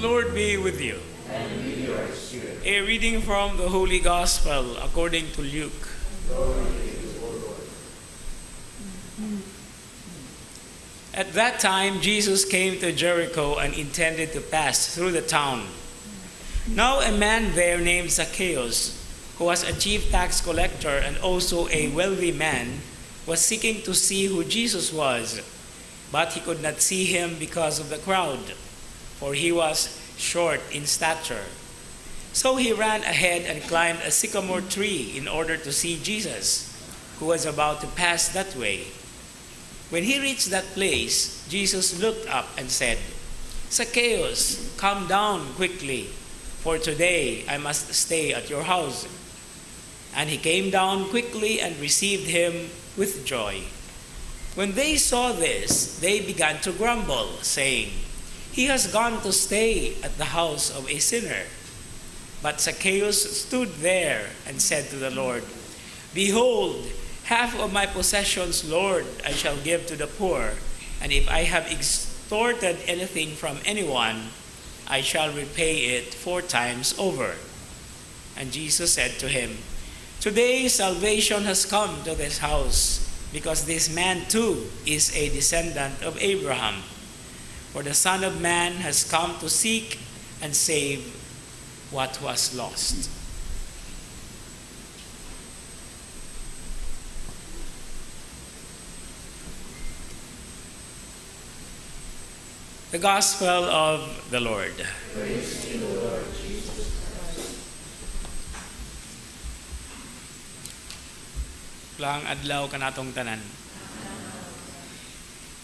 Lord be with you. And with your spirit. A reading from the Holy Gospel according to Luke. Glory to you, O Lord. At that time, Jesus came to Jericho and intended to pass through the town. Now a man there named Zacchaeus, who was a chief tax collector and also a wealthy man, was seeking to see who Jesus was, but he could not see him because of the crowd, for he was short in stature. So he ran ahead and climbed a sycamore tree in order to see Jesus, who was about to pass that way. When he reached that place, Jesus looked up and said, "Zacchaeus, come down quickly, for today I must stay at your house." And he came down quickly and received him with joy. When they saw this, they began to grumble, saying, "He has gone to stay at the house of a sinner." But Zacchaeus stood there and said to the Lord, "Behold, half of my possessions, Lord, I shall give to the poor, and if I have extorted anything from anyone, I shall repay it 4 times over." And Jesus said to him, "Today salvation has come to this house, because this man too is a descendant of Abraham. For the Son of Man has come to seek and save what was lost." The Gospel of the Lord. Praise to you, Lord Jesus Christ. Lang adlaw kanatong tanan.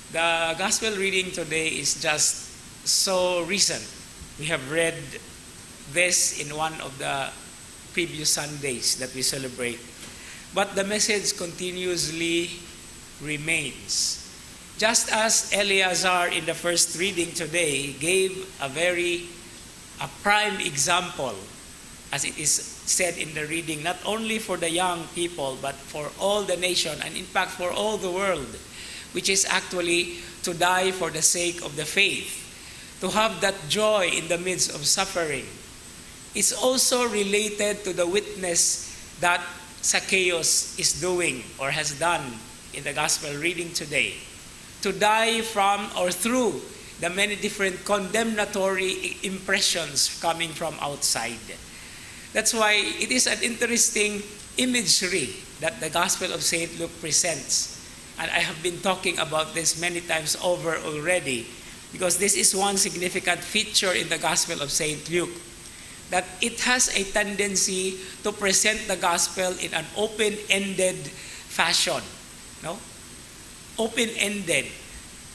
The Gospel reading today is just so recent. We have read this in one of the previous Sundays that we celebrate. But the message continuously remains. Just as Eleazar in the first reading today gave a prime example, as it is said in the reading, not only for the young people, but for all the nation, and in fact for all the world, which is actually to die for the sake of the faith, to have that joy in the midst of suffering. It's also related to the witness that Zacchaeus is doing or has done in the gospel reading today. To die from or through the many different condemnatory impressions coming from outside. That's why it is an interesting imagery that the Gospel of St. Luke presents. And I have been talking about this many times over already, because this is one significant feature in the Gospel of St. Luke, that it has a tendency to present the Gospel in an open-ended fashion. No? Open-ended.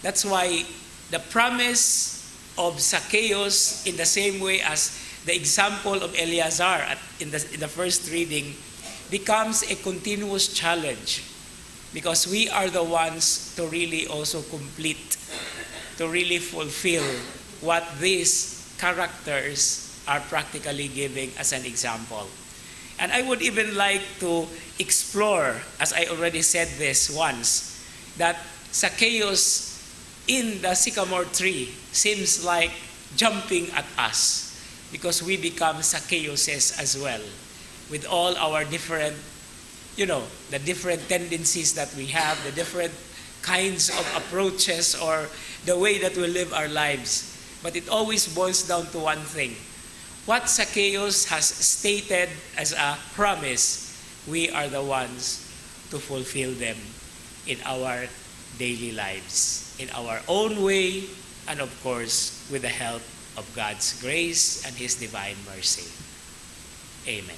That's why the promise of Zacchaeus, in the same way as the example of Eleazar in the first reading, becomes a continuous challenge, because we are the ones to really also complete, to really fulfill what these characters are practically giving as an example. And I would even like to explore, as I already said this once, that Zacchaeus in the sycamore tree seems like jumping at us, because we become Zacchaeuses as well, with all our different, the different tendencies that we have, the different kinds of approaches or the way that we live our lives. But it always boils down to one thing. What Zacchaeus has stated as a promise, we are the ones to fulfill them in our daily lives, in our own way, and of course, with the help of God's grace and His divine mercy. Amen.